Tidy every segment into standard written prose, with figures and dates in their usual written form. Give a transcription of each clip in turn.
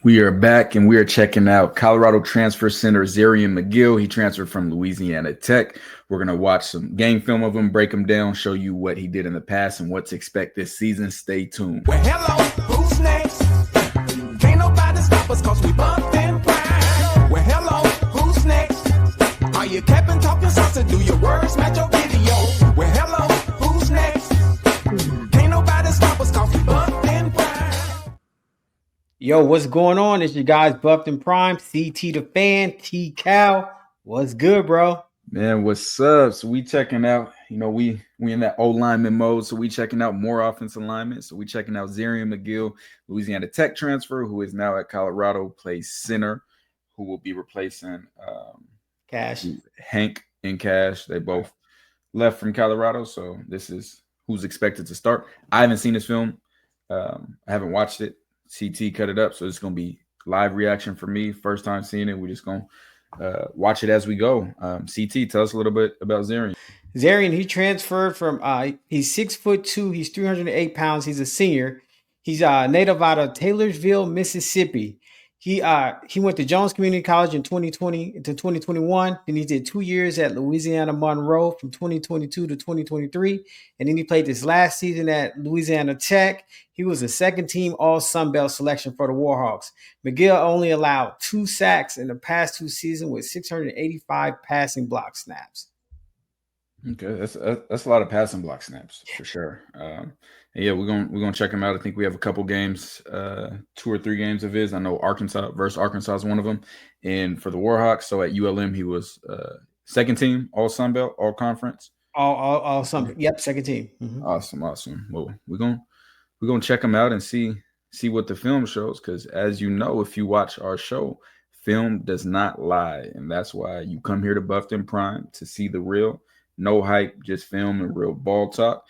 We are back and we are checking out Colorado transfer center Zarian McGill. He transferred from Louisiana Tech. We're going to watch some game film of him, break him down, show you what he did in the past and what to expect this season. Stay tuned. Well, hello, who's next? Can't nobody stop us cause we bumped in prime. Well, hello, who's next? Are you capping, talking sauce, do your words match your video? Well, hello, who's next? Can't nobody stop us cause we bumped in prime. Yo, what's going on? It's your guys Buffed and Prime, CT the Fan, T Cal. What's good, bro? Man, what's up? So we checking out, we in that old lineman mode. So we checking out more offensive linemen. So we checking out Zarian McGill, Louisiana Tech transfer, who is now at Colorado, plays center, who will be replacing Cash. Hank and Cash. They both left from Colorado. So this is who's expected to start. I haven't seen this film. I haven't watched it. CT cut it up, so it's going to be live reaction for me. First time seeing it. We're just going to watch it as we go. CT, tell us a little bit about Zarian. Zarian, he transferred from, he's 6'2", he's 308 pounds, he's a senior. He's native out of Taylorsville, Mississippi. He went to Jones Community College in 2020 to 2021. Then he did 2 years at Louisiana Monroe from 2022 to 2023. And then he played this last season at Louisiana Tech. He was a second-team All-Sun Belt selection for the Warhawks. McGill only allowed 2 sacks in the past 2 seasons with 685 passing block snaps. Okay, that's a lot of passing block snaps for sure. Yeah, we're gonna check him out. I think we have a couple games, 2 or 3 games of his. I know Arkansas versus Arkansas is one of them. And for the Warhawks, so at ULM he was second team All Sun Belt, All Conference. All Sun. Yep, second team. Mm-hmm. Awesome. Well, we're gonna check him out and see what the film shows, because as you know, if you watch our show, film does not lie, and that's why you come here to Buffed and Prime to see the real. No hype, just film and real ball talk.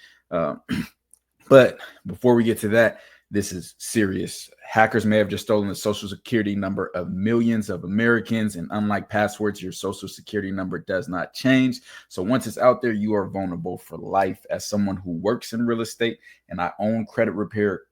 But before we get to that, this is serious. Hackers may have just stolen the social security number of millions of Americans, and unlike passwords, your social security number does not change. So once it's out there, you are vulnerable for life. As someone who works in real estate and I own credit repair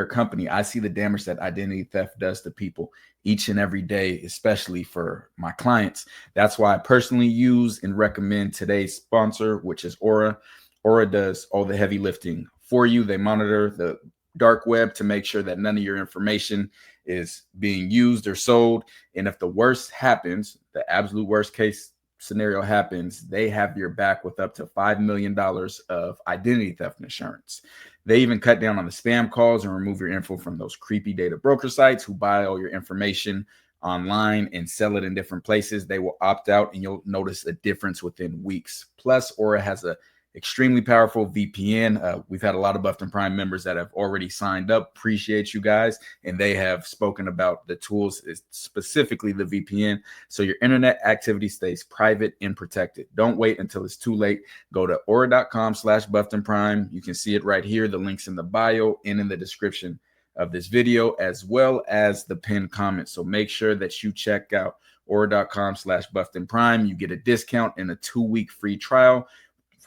company, I see the damage that identity theft does to people each and every day, especially for my clients. That's why I personally use and recommend today's sponsor, which is Aura. Aura does all the heavy lifting for you. They monitor the dark web to make sure that none of your information is being used or sold. And if the worst happens, the absolute worst case scenario happens, they have your back with up to $5 million of identity theft insurance. They even cut down on the spam calls and remove your info from those creepy data broker sites who buy all your information online and sell it in different places. They will opt out and you'll notice a difference within weeks. Plus, Aura has a extremely powerful VPN. We've had a lot of Buffed and Prime members that have already signed up. Appreciate you guys. And they have spoken about the tools, specifically the VPN. So your internet activity stays private and protected. Don't wait until it's too late. Go to aura.com/Buffed and Prime. You can see it right here. The link's in the bio and in the description of this video, as well as the pinned comment. So make sure that you check out aura.com/Buffed and Prime. You get a discount and a 2-week free trial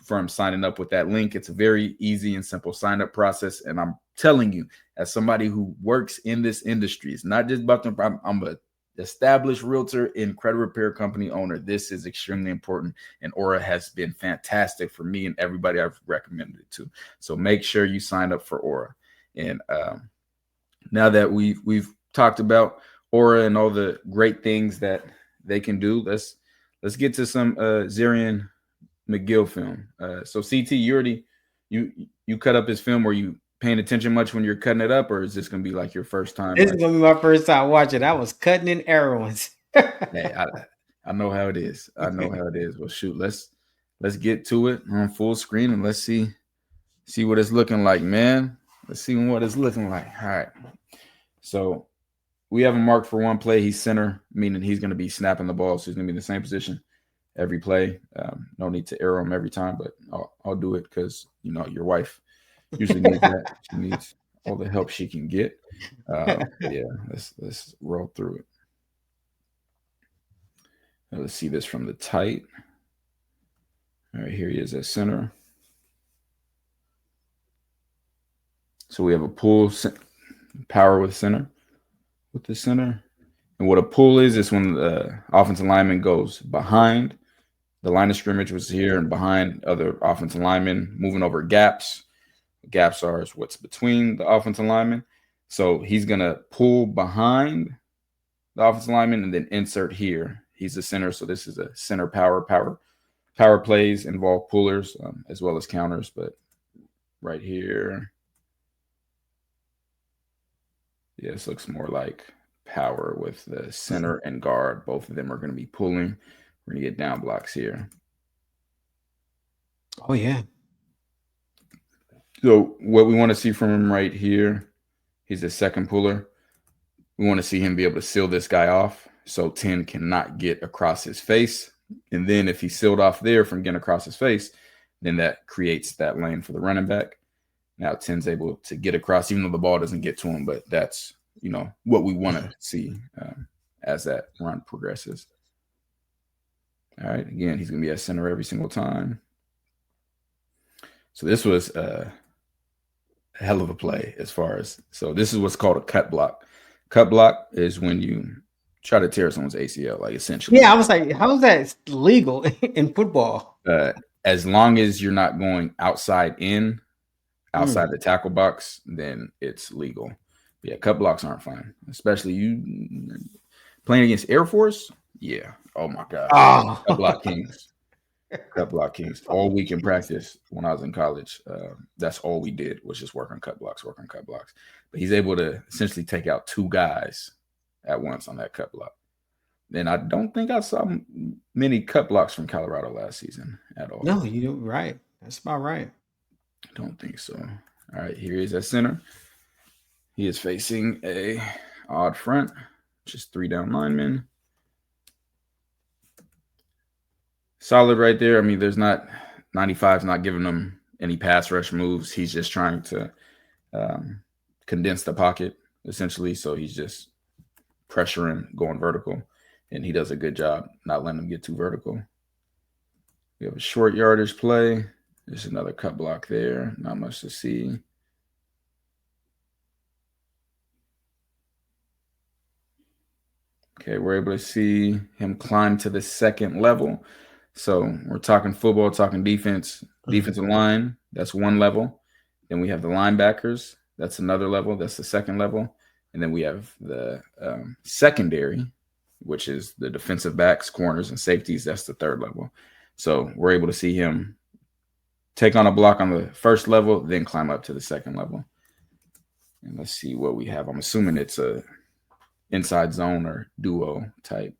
from signing up with that link. It's a very easy and simple sign-up process. And I'm telling you, as somebody who works in this industry, it's not just Buffed and Prime. I'm an established realtor and credit repair company owner. This is extremely important. And Aura has been fantastic for me and everybody I've recommended it to. So make sure you sign up for Aura. And now that we've talked about Aura and all the great things that they can do, let's get to some Zarian McGill film. So CT, you cut up his film. Were you paying attention much when you're cutting it up, or is this gonna be like your first time? This is gonna be my first time watching. I was cutting and arrowing. Hey, I know how it is. Well, shoot, let's get to it on full screen and let's see what it's looking like, man. Let's see what it's looking like. All right. So we have him marked for one play. He's center, meaning he's going to be snapping the ball. So he's going to be in the same position every play. No need to arrow him every time, but I'll do it because, your wife usually needs that. She needs all the help she can get. Yeah, let's roll through it. Now, let's see this from the tight. All right, here he is at center. So we have a pull power with center. with the center. And what a pull is when the offensive lineman goes behind the line of scrimmage, was here, and behind other offensive linemen, moving over gaps. Gaps are what's between the offensive linemen. So he's going to pull behind the offensive lineman and then insert here. He's the center, so this is a center power plays involve pullers as well as counters, but right here, yeah, this looks more like power with the center and guard. Both of them are going to be pulling. We're going to get down blocks here. Oh, yeah. So what we want to see from him right here, he's a second puller. We want to see him be able to seal this guy off so 10 cannot get across his face. And then if he's sealed off there from getting across his face, then that creates that lane for the running back. Now 10's able to get across, even though the ball doesn't get to him, but that's, what we want to see as that run progresses. All right, again, he's going to be at center every single time. So this was a hell of a play so this is what's called a cut block. Cut block is when you try to tear someone's ACL, like essentially. Yeah, I was like, how is that legal in football? As long as you're not going outside the tackle box, then it's legal. But yeah, cut blocks aren't fun, especially you playing against Air Force. Yeah. Oh my God. Oh. Cut block kings. Cut block kings. All week in practice when I was in college, that's all we did was just work on cut blocks. But he's able to essentially take out two guys at once on that cut block. Then I don't think I saw many cut blocks from Colorado last season at all. No, you're right. That's about right. I don't think so. All right, here he is at center. He is facing a odd front, just 3 down linemen. Solid right there. I mean, there's not 95's not giving him any pass rush moves. He's just trying to condense the pocket, essentially. So he's just pressuring, going vertical. And he does a good job not letting him get too vertical. We have a short yardage play. There's another cut block there. Not much to see. Okay, we're able to see him climb to the second level. So we're talking football, talking defense, defensive line. That's one level. Then we have the linebackers. That's another level. That's the second level. And then we have the secondary, which is the defensive backs, corners, and safeties. That's the third level. So we're able to see him take on a block on the first level, then climb up to the second level. And let's see what we have. I'm assuming it's a inside zone or duo type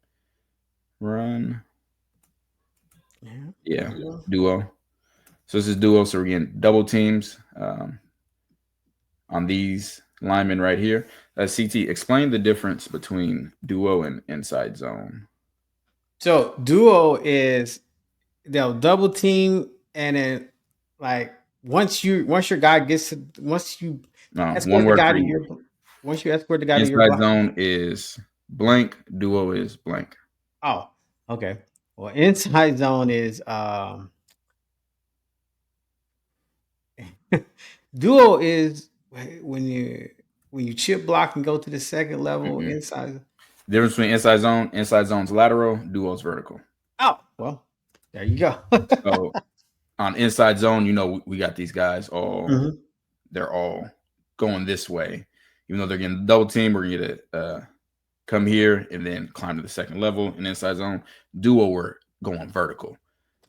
run. Yeah, duo. So this is duo. So we're getting double teams on these linemen right here. CT, explain the difference between duo and inside zone. So duo is they'll double team, and then like once your guy gets to, once you escort the guy to your, once you escort the guy to your inside zone is blank, duo is blank. Oh, okay. Well, inside zone is duo is when you chip block and go to the second level. Inside. The difference between inside zone's lateral, duo's vertical. Oh, well, there you go. So on inside zone, we got these guys all they're all going this way. Even though they're getting double team, we're gonna get come here and then climb to the second level. In inside zone, duo, we're going vertical.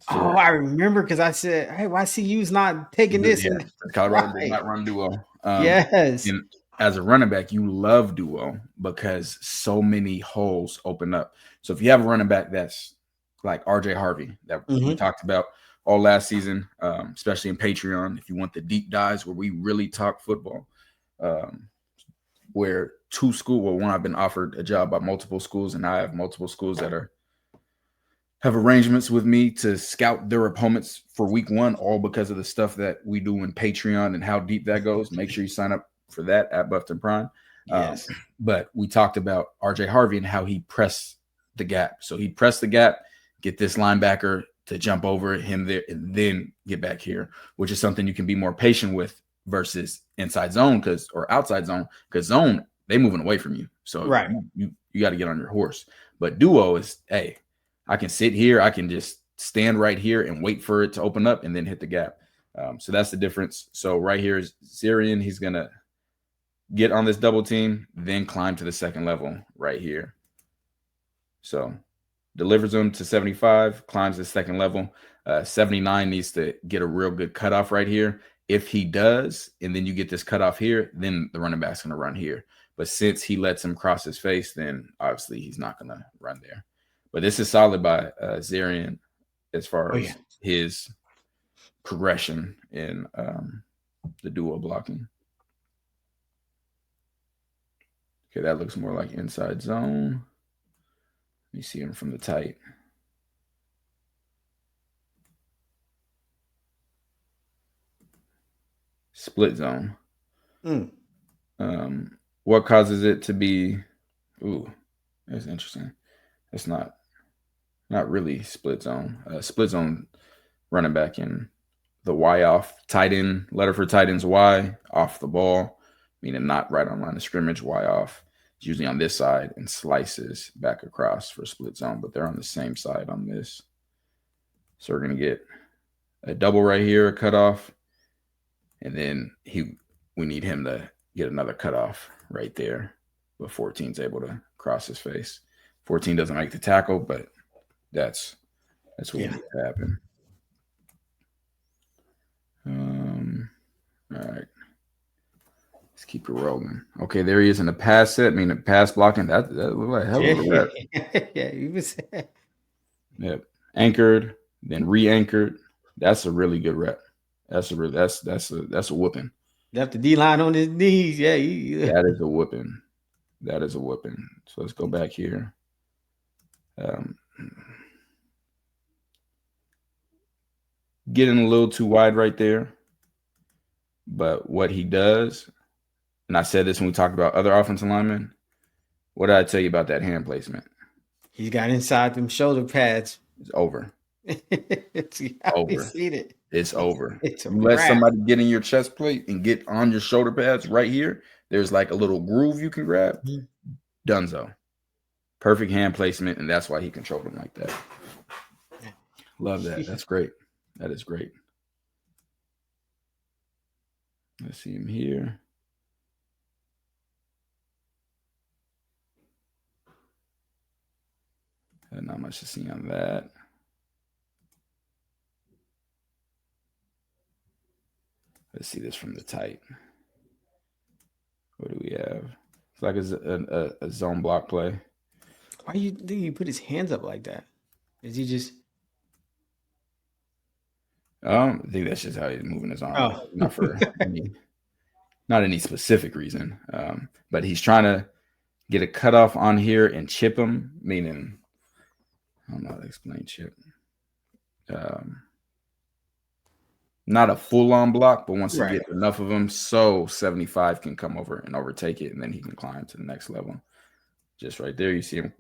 So I remember because I said, "Hey, YCU's not taking this." Yeah, Colorado does not run duo. Yes. And as a running back, you love duo because so many holes open up. So if you have a running back that's like RJ Harvey that we talked about all last season, especially in Patreon, if you want the deep dives where we really talk football, where one, I've been offered a job by multiple schools, and I have multiple schools that have arrangements with me to scout their opponents for week 1, all because of the stuff that we do in Patreon and how deep that goes. Make sure you sign up for that at Buffton Prime. Yes. But we talked about RJ Harvey and how he pressed the gap. So he pressed the gap, get this linebacker to jump over him there, and then get back here, which is something you can be more patient with versus inside zone or outside zone, because zone they moving away from you. So Right. you got to get on your horse. But duo is, hey, I can sit here, I can just stand right here and wait for it to open up and then hit the gap. So that's the difference. So right here is Zarian. He's gonna get on this double team, then climb to the second level right here. So delivers them to 75, climbs the second level. 79 needs to get a real good cutoff right here. If he does, and then you get this cutoff here, then the running back's going to run here. But since he lets him cross his face, then obviously he's not going to run there. But this is solid by Zarian as far as his progression in the duo blocking. Okay, that looks more like inside zone. Let me see him from the tight. Split zone. What causes it to be? Ooh, that's interesting. It's not really split zone. Split zone running back in the Y off, tight end, letter for tight ends Y, off the ball, meaning not right on line of scrimmage, Y off. It's usually on this side and slices back across for split zone, but they're on the same side on this. So we're going to get a double right here, a cutoff, and then we need him to get another cutoff right there, but 14's able to cross his face. 14 doesn't make the tackle, but that's what we need to happen. All right. Let's keep it rolling. Okay, there he is in the pass set, meaning pass blocking. That looked like a hell of a rep. Yeah, he was. Yep. Anchored, then re-anchored. That's a really good rep. That's a whooping. Left the D line on his knees. Yeah, that is a whooping. That is a whooping. So let's go back here. Getting a little too wide right there. But what he does, and I said this when we talked about other offensive linemen, what did I tell you about that hand placement? He's got inside them shoulder pads. It's over. It's over. It's over. It's you let somebody get in your chest plate and get on your shoulder pads right here. There's like a little groove you can grab. Dunzo. Perfect hand placement, and that's why he controlled him like that. Love that. That's great. That is great. Let's see him here. Not much to see on that. Let's see this from the tight. What do we have? It's like a zone block play. Why do you think he put his hands up like that? Is he just? I think that's just how he's moving his arm. Oh. Not for not any specific reason. But he's trying to get a cutoff on here and chip him, meaning I don't know how to explain chip. Not a full-on block, but once you get enough of them, so 75 can come over and overtake it, and then he can climb to the next level. Just right there, you see him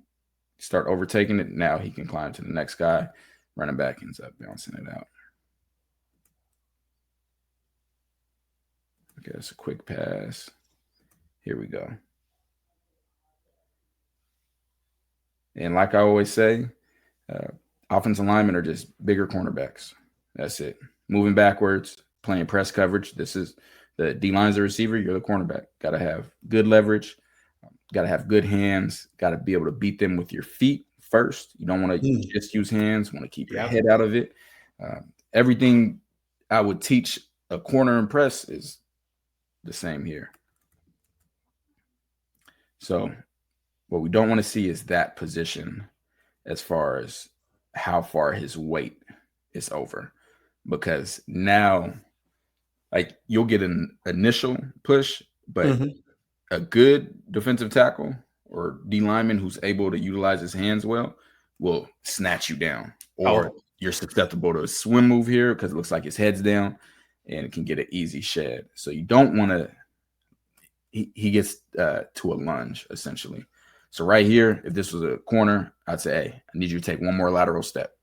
start overtaking it. Now he can climb to the next guy. Running back ends up bouncing it out. Okay, that's a quick pass. Here we go. And like I always say, offensive linemen are just bigger cornerbacks. That's it. Moving backwards, playing press coverage. This is the D-line's the receiver. You're the cornerback. Got to have good leverage. Got to have good hands. Got to be able to beat them with your feet first. You don't want to just use hands. Want to keep your head out of it. Everything I would teach a corner and press is the same here. So what we don't want to see is that position as far as how far his weight is over. Because now, like, you'll get an initial push, but a good defensive tackle or D lineman who's able to utilize his hands well will snatch you down. Or you're susceptible to a swim move here because it looks like his head's down and it can get an easy shed. So you don't want to – he gets to a lunge, essentially. So right here, if this was a corner, I'd say, hey, I need you to take one more lateral step.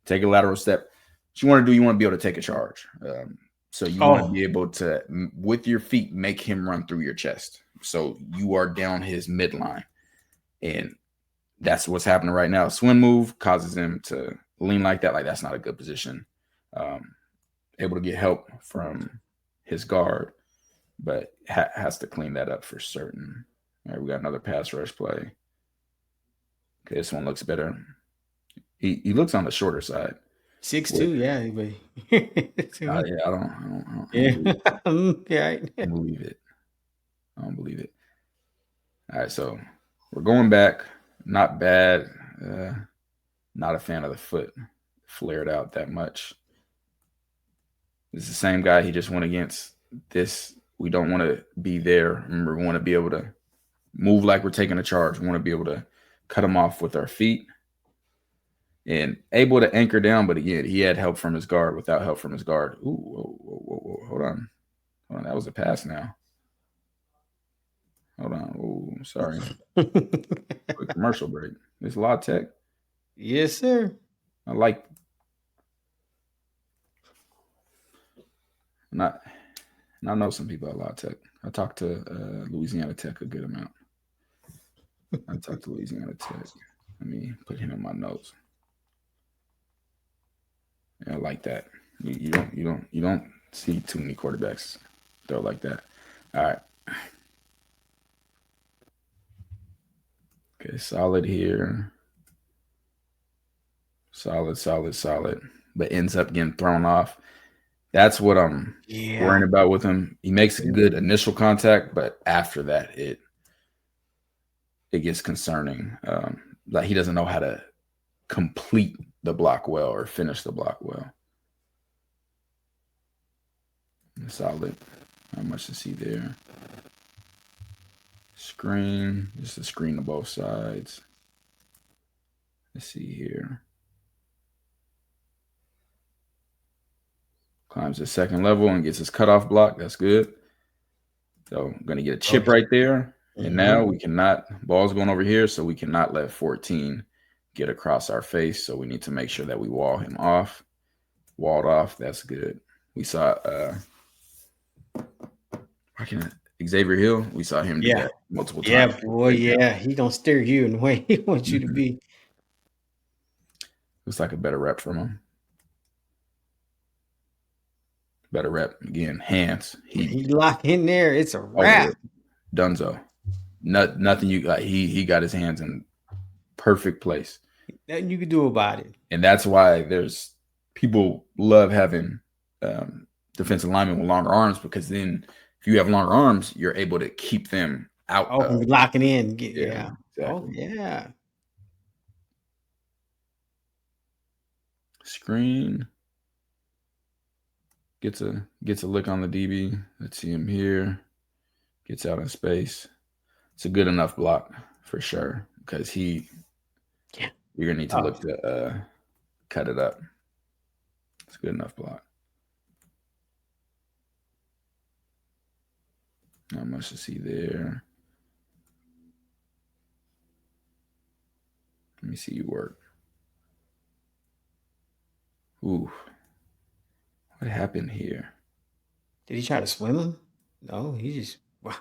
Take a lateral step. What you want to do, you want to be able to take a charge. So you want to be able to, with your feet, make him run through your chest. So you are down his midline. And that's what's happening right now. Swing move causes him to lean like that. Like, that's not a good position. Able to get help from his guard, but has to clean that up for certain. All right, we got another pass rush play. Okay, this one looks better. He looks on the shorter side. 6'2", yeah. Yeah, I don't believe it. I don't believe it. All right, so we're going back. Not bad. Not a fan of the foot flared out that much. It's the same guy he just went against. This, we don't want to be there. Remember, we want to be able to move like we're taking a charge. We want to be able to cut him off with our feet and able to anchor down. But again, he had help from his guard without help from his guard. Ooh, whoa. Hold on. That was a pass now. Hold on. Oh, sorry. Quick commercial break. It's La Tech. Yes, sir. I like. I know some people at La Tech. I talked to Louisiana Tech a good amount. I talked to Louisiana Tech. Let me put him in my notes. Yeah, I like that. You don't see too many quarterbacks throw like that. All right. Okay, solid here. Solid. But ends up getting thrown off. That's what I'm worrying about with him. He makes a good initial contact, but after that, it gets concerning. Like, he doesn't know how to complete the block well or finish the block well. Solid. Not much to see there. Screen. Just a screen to both sides. Let's see here. Climbs the second level and gets his cutoff block. That's good. So I'm going to get a chip right there. And now we cannot, ball's going over here, so we cannot let 14 get across our face. So we need to make sure that we wall him off. Walled off. That's good. We saw Xavier Hill. We saw him do that multiple times. Yeah, boy, yeah. He don't steer you in the way he wants you to be. Looks like a better rep from him. Better rep. Again, hands. He lock in there. It's a wrap. Dunzo. Nothing you got. He got his hands in perfect place. Nothing you can do about it. And that's why there's people love having defensive linemen with longer arms, because then if you have longer arms, you're able to keep them out. Locking in. Exactly. Oh, yeah. Screen. Gets a lick on the DB. Let's see him here. Gets out in space. It's a good enough block for sure, because you're gonna need to look to cut it up. It's a good enough block. Not much to see there. Let me see you work. Ooh. What happened here? Did he try to swim him? No, he just wow.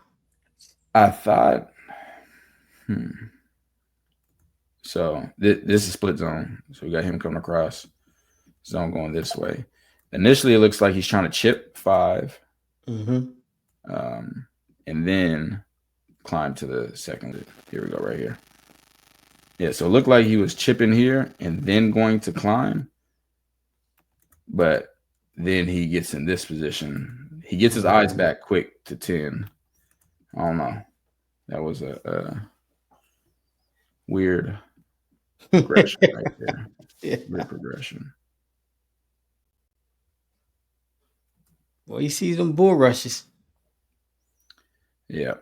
I thought, So this is split zone. So we got him coming across. Zone going this way. Initially, it looks like he's trying to chip 5. And then climb to the second. Here we go, right here. Yeah, so it looked like he was chipping here and then going to climb. But then he gets in this position. He gets his eyes back quick to 10. I don't know. That was a weird progression right there. Weird progression. Well, you see them bull rushes. Yeah,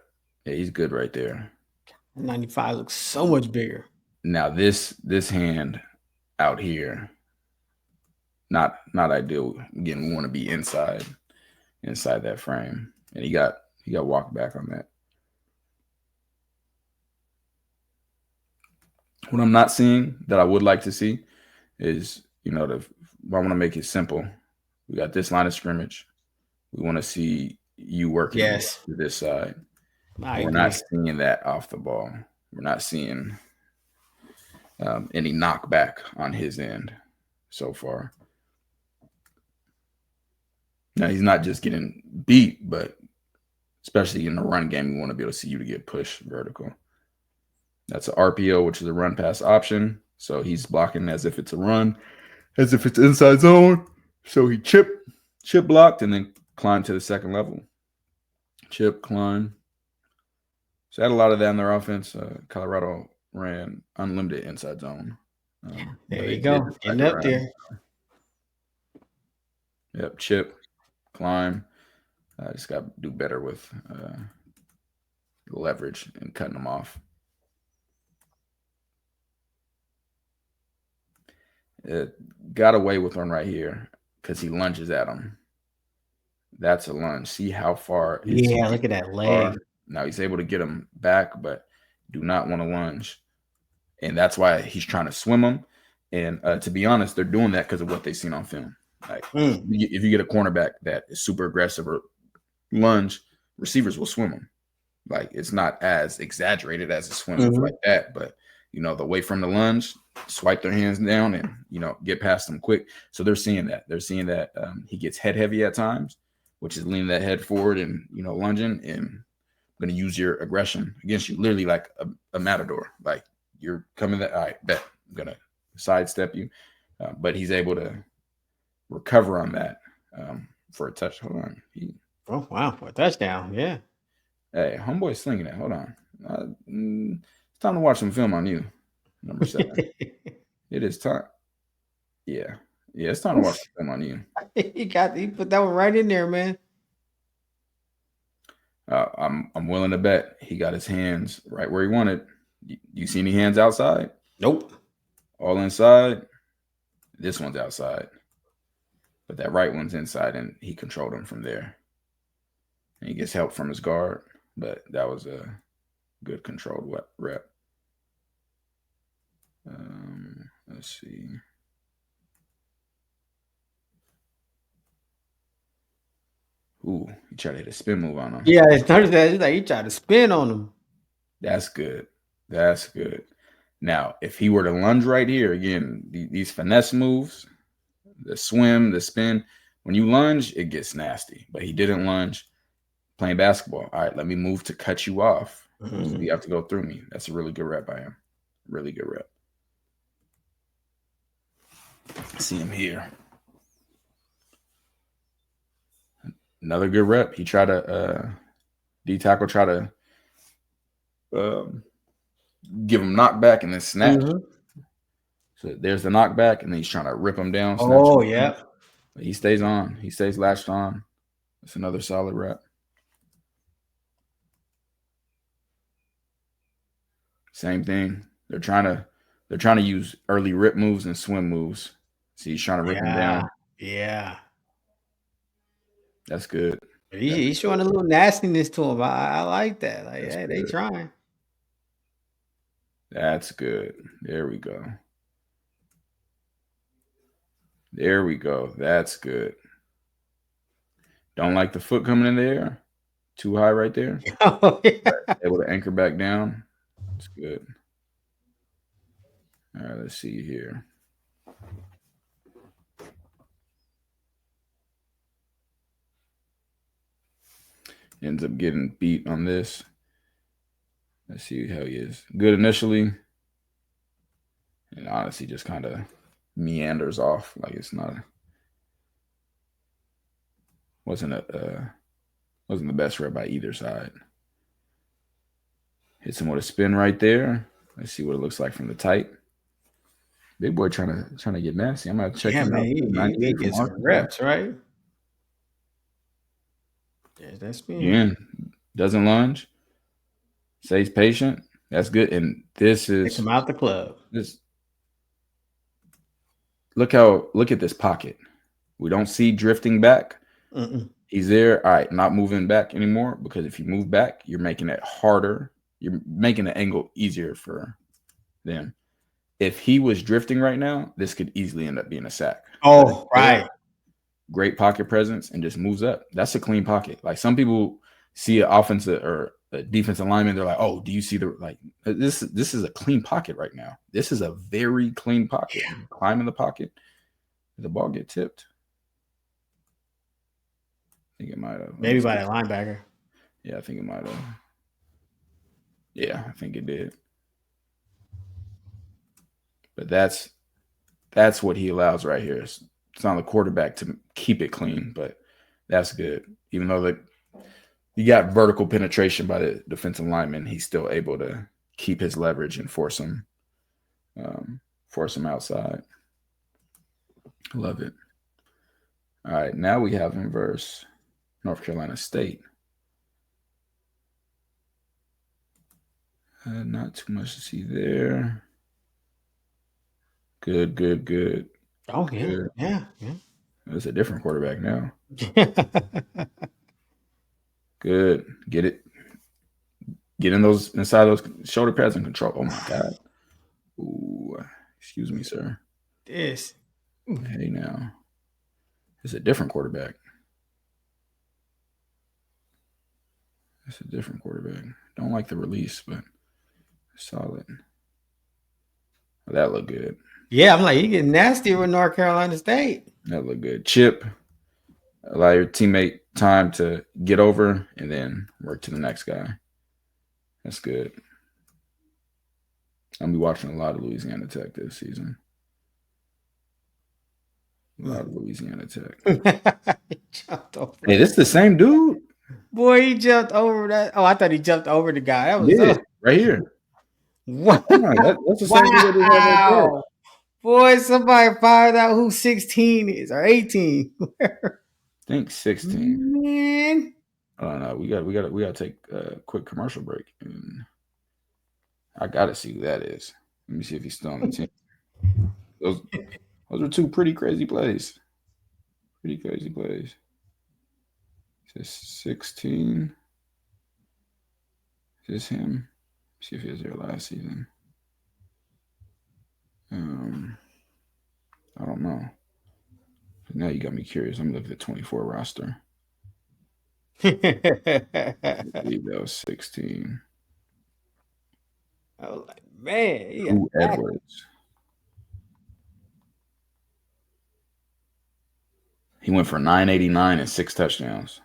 he's good right there. 95 looks so much bigger. Now this hand out here, not ideal. Again, we want to be inside that frame, and he got walked back on that. What I'm not seeing that I would like to see is, I want to make it simple. We got this line of scrimmage. We want to see you working to this side. I We're agree. not seeing that off the ball. We're not seeing any knockback on his end so far. Now, he's not just getting beat, but especially in the run game, we want to be able to see you to get pushed vertical. That's an RPO, which is a run pass option. So he's blocking as if it's a run, as if it's inside zone. So he chip blocked, and then climbed to the second level. Chip, climb. So had a lot of that in their offense. Colorado ran unlimited inside zone. There you go. Getting up there. Yep, chip, climb. I just got to do better with leverage and cutting them off. It got away with one right here because he lunges at him. That's a lunge. See how far. Yeah, look at that leg. Now he's able to get him back, but do not want to lunge. And that's why he's trying to swim him. And to be honest, they're doing that because of what they've seen on film. Like if you get a cornerback that is super aggressive or lunge, receivers will swim him. Like it's not as exaggerated as a swim like that, but the way from the lunge, swipe their hands down and get past them quick. So they're seeing that. They're seeing that he gets head heavy at times, which is leaning that head forward and lunging and going to use your aggression against you, literally like a matador. Like you're coming that, all right, bet I'm going to sidestep you, but he's able to recover on that for a touch. Hold on. Oh wow, for a touchdown! Yeah. Hey, homeboy's slinging it. Hold on. It's time to watch some film on you, number 7. It is time. Yeah, it's time to watch some film on you. He put that one right in there, man. I'm willing to bet he got his hands right where he wanted. You see any hands outside? Nope. All inside. This one's outside, but that right one's inside, and he controlled him from there. And he gets help from his guard, but that was a good controlled rep. Let's see. Ooh, he tried to hit a spin move on him. Yeah, it started that. He's like he tried to spin on him. That's good. That's good. Now, if he were to lunge right here, again, these finesse moves, the swim, the spin, when you lunge, it gets nasty. But he didn't lunge. Playing basketball. All right, let me move to cut you off. You have to go through me. That's a really good rep by him. Really good rep. See him here. Another good rep. He tried to D-tackle, try to give him knockback and then snatch. So there's the knockback, and then he's trying to rip him down. Oh, yeah. But he stays on. He stays latched on. That's another solid rep. Same thing. They're trying to use early rip moves and swim moves. See, he's trying to rip him down. Yeah. That's good. He's showing a little nastiness to him. I like that. Like, hey, they trying. That's good. There we go. There we go. That's good. Don't like the foot coming in there. Too high right there. Oh, yeah. Able to anchor back down. That's good. All right, let's see here. Ends up getting beat on this. Let's see how he is. Good initially. And honestly, just kind of meanders off. Like it's not wasn't the best rep by either side. Hits him with a spin right there. Let's see what it looks like from the tight. Big boy trying to get nasty. I'm gonna check him out. He gets some reps, right? There's that spin. Again, doesn't lunge. Stays patient. That's good. And this is come out the club. Look at this pocket. We don't see drifting back. He's there. All right, not moving back anymore, because if you move back, you're making it harder. You're making the angle easier for them. If he was drifting right now, this could easily end up being a sack. Oh, right. Great pocket presence and just moves up. That's a clean pocket. Like some people see an offensive or defensive lineman, they're like, "Oh, do you see the like this? This is a clean pocket right now. This is a very clean pocket. You climb in the pocket, the ball get tipped. I think it might have. Maybe by that linebacker. Yeah, I think it might have. Yeah, I think it did. But that's what he allows right here. It's on the quarterback to keep it clean, but that's good. Even though you got vertical penetration by the defensive lineman, he's still able to keep his leverage and force him outside. Love it. All right, now we have him versus North Carolina State. Not too much to see there. Good. Oh, yeah. Good. Yeah. It's a different quarterback now. Good. Get it. Get inside those shoulder pads and control. Oh, my God. Ooh. Excuse me, sir. This. Hey, now. It's a different quarterback. It's a different quarterback. Don't like the release, but solid. That looked good. Yeah, I'm like, you getting nasty with North Carolina State. That looked good. Chip, allow your teammate time to get over and then work to the next guy. That's good. I'll be watching a lot of Louisiana Tech this season. A lot of Louisiana Tech. Hey, this is the same dude? Boy, he jumped over that. Oh, I thought he jumped over the guy. That was right here. What? That's the same dude that had right there. Boy, somebody fired out who 16 is or 18. I think 16. Man. I don't know. We gotta take a quick commercial break. And I gotta see who that is. Let me see if he's still on the team. Those are two pretty crazy plays. Pretty crazy plays. Just 16. Is this him? Let's see if he was there last season. I don't know. But now you got me curious. I'm looking at the 24 roster. I believe that was 16. I was like, man. Who Edwards. He went for 989 and 6 touchdowns.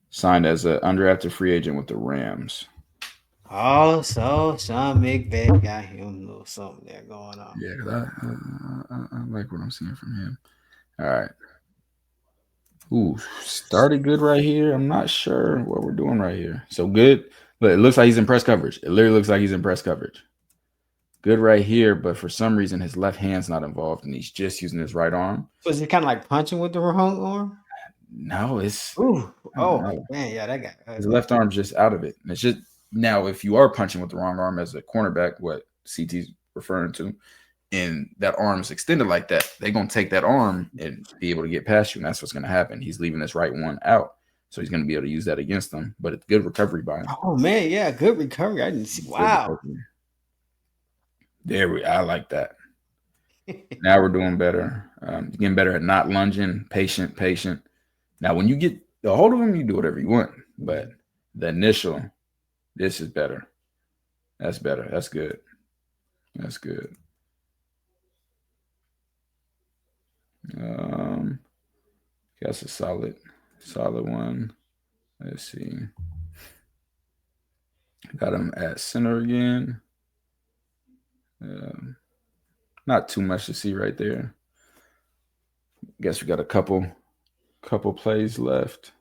Signed as an undrafted free agent with the Rams. Oh, so Sean McVay got him a little something there going on. Yeah, I like what I'm seeing from him. All right. Ooh, started good right here. I'm not sure what we're doing right here. So good. But it looks like he's in press coverage. It literally looks like he's in press coverage. Good right here, but for some reason his left hand's not involved and he's just using his right arm. So is he kind of like punching with the wrong arm? No, it's man, yeah, that guy. His left arm's just out of it. And it's just now if you are punching with the wrong arm as a cornerback, what CT's referring to, and that arm is extended like that, they're gonna take that arm and be able to get past you, and that's what's gonna happen. He's leaving this right one out. So he's gonna be able to use that against them. But it's good recovery by him. Oh man, yeah, good recovery. I didn't see. Wow. I like that. Now we're doing better. Getting better at not lunging, patient. Now, when you get a hold of him, you do whatever you want. But the initial, this is better. That's better. That's good. That's good. That's a solid one. Let's see. Got him at center again. Not too much to see right there. Guess we got a couple plays left.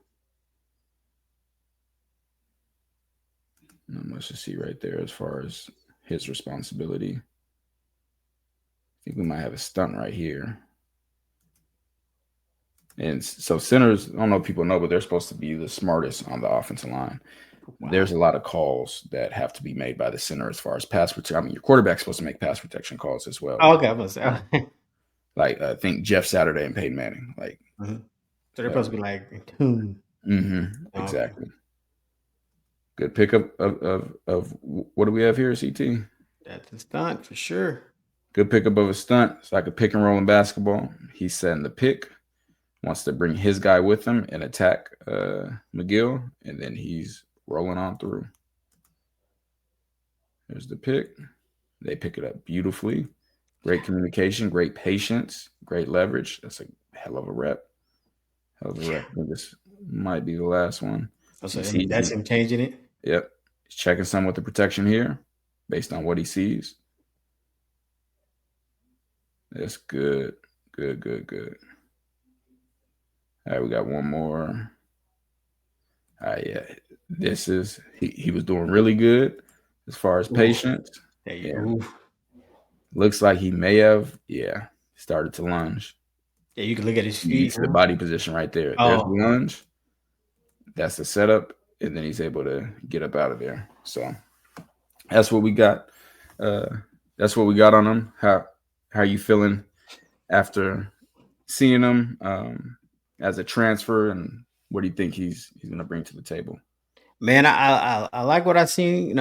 Not much to see right there as far as his responsibility. I think we might have a stunt right here. And so centers, I don't know if people know, but they're supposed to be the smartest on the offensive line. Wow. There's a lot of calls that have to be made by the center as far as pass protection. I mean, your quarterback's supposed to make pass protection calls as well. Oh, okay, I was like I think Jeff Saturday and Peyton Manning. Like, so they're supposed to be like in tune. Exactly. Good pickup of what do we have here, CT? That's a stunt for sure. Good pickup of a stunt. It's like a pick and roll in basketball. He's setting the pick. wants to bring his guy with him and attack McGill, and then he's rolling on through. There's the pick. They pick it up beautifully. Great communication, great patience, great leverage. That's a hell of a rep. Hell of a rep. I think this might be the last one. So that's him changing it? Yep. He's checking some with the protection here based on what he sees. That's good. Good. All right, we got one more. All right, yeah. This is he was doing really good as far as patience. Looks like he may have, started to lunge. Yeah, you can look at his feet. The body position right there. There's the lunge. That's the setup, and then he's able to get up out of there. So that's what we got. That's what we got on him. How are you feeling after seeing him as a transfer, and what do you think he's going to bring to the table? Man, I like what I've seen.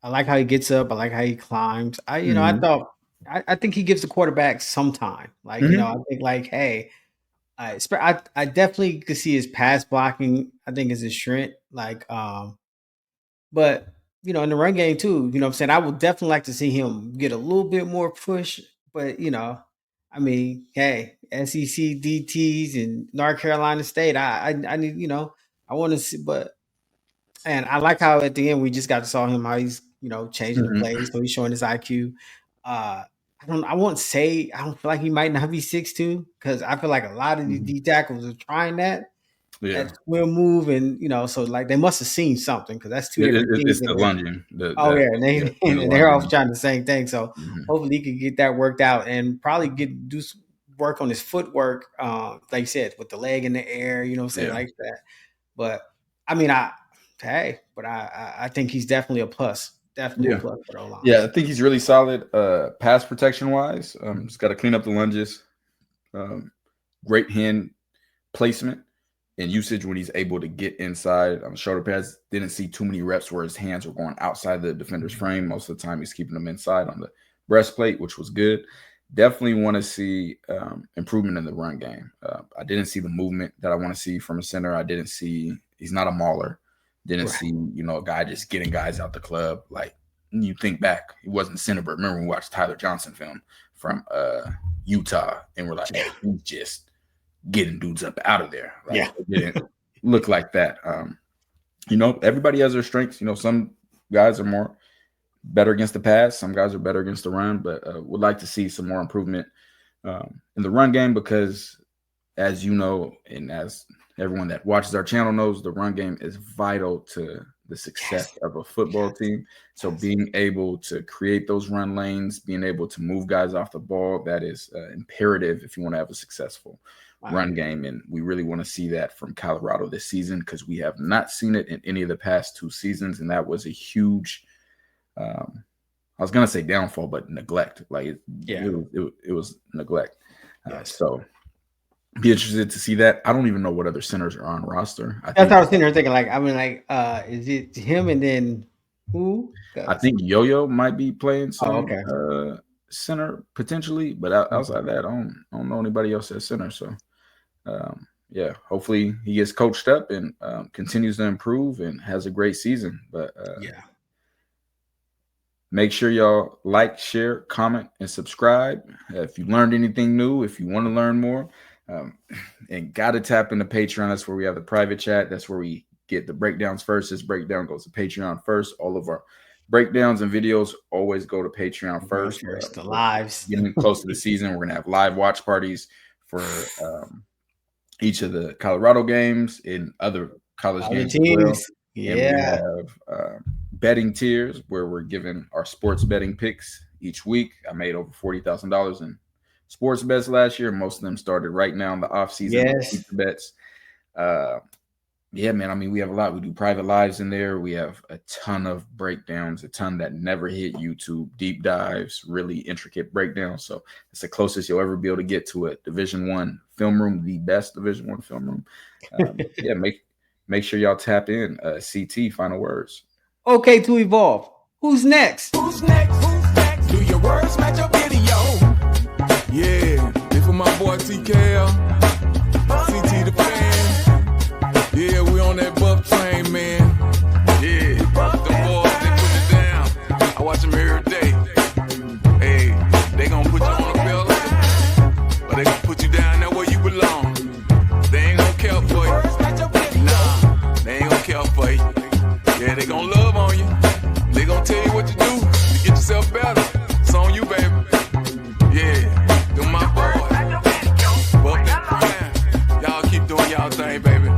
I like how he gets up. I like how he climbs. I think he gives the quarterback some time. Like, I think like, hey, I definitely could see his pass blocking. I think is his strength. Like, but in the run game too. You know what I'm saying? I would definitely like to see him get a little bit more push. But I mean, hey, SEC DTs and North Carolina State. I need. I want to see, and I like how at the end we just got to saw him how he's changing the plays, so he's showing his IQ. I don't feel like he might not be 6'2", because I feel like a lot of these D tackles are trying that swim move, and so like they must have seen something, because that's two different things. It's the lunging. And they're all trying the same thing. So hopefully he can get that worked out and probably do some work on his footwork, like you said, with the leg in the air, like that. But I mean, I think he's definitely a plus. Definitely a plus for the O-line. Yeah, I think he's really solid pass protection wise. Just got to clean up the lunges. Great hand placement and usage when he's able to get inside on the shoulder pads. Didn't see too many reps where his hands were going outside the defender's frame. Most of the time he's keeping them inside on the breastplate, which was good. Definitely want to see improvement in the run game. I didn't see the movement that I want to see from a center. I didn't see – he's not a mauler. Didn't see, a guy just getting guys out the club. Like, you think back, he wasn't center, but remember we watched Tyler Johnson film from Utah, and we're like, hey, he's just getting dudes up out of there. Like, it didn't look like that. Everybody has their strengths. Some guys are better against the pass. Some guys are better against the run, but would like to see some more improvement in the run game, because as you know, and as everyone that watches our channel knows, the run game is vital to the success of a football team. So being able to create those run lanes, being able to move guys off the ball, that is imperative if you want to have a successful run game. And we really want to see that from Colorado this season, because we have not seen it in any of the past 2 seasons. And that was a huge, I was going to say downfall, but neglect. Like it was neglect. So be interested to see that. I don't even know what other centers are on roster. That's what I was sitting there thinking. Like, I mean, like, is it him and then who? I think Yo-Yo might be playing some center potentially, but outside of that, I don't know anybody else at center. So, hopefully he gets coached up and continues to improve and has a great season. But make sure y'all like, share, comment, and subscribe. If you learned anything new, if you want to learn more. And got to tap into Patreon. That's where we have the private chat. That's where we get the breakdowns first. This breakdown goes to Patreon first. All of our breakdowns and videos always go to Patreon first. The lives. Getting close to the season, we're going to have live watch parties for each of the Colorado games and other college games as well. And we have betting tiers where we're giving our sports betting picks each week. I made over $40,000 in sports bets last year. Most of them started right now in the off season. Bets. Man. I mean, we have a lot. We do private lives in there. We have a ton of breakdowns, a ton that never hit YouTube, deep dives, really intricate breakdowns. So it's the closest you'll ever be able to get to a Division I film room, the best Division I film room. Make sure y'all tap in. CT, final words. Okay, to evolve. Who's next? Who's next? Do your words match your video? Yeah, if I'm my boy TKL, CT the fan. Yeah, we on that buff train, man. Yeah, the boys, they put it down. I watch them every day. Hey, they gon' put you on a belt, or they gon' put you down there where you belong. They ain't gon' care for you. Nah, they ain't gon' care for you. Yeah, they gon' love on you. They gon' tell you what to do to get yourself better. It's on you, baby. Yeah, do my boy. Well, y'all keep doing y'all thing, baby.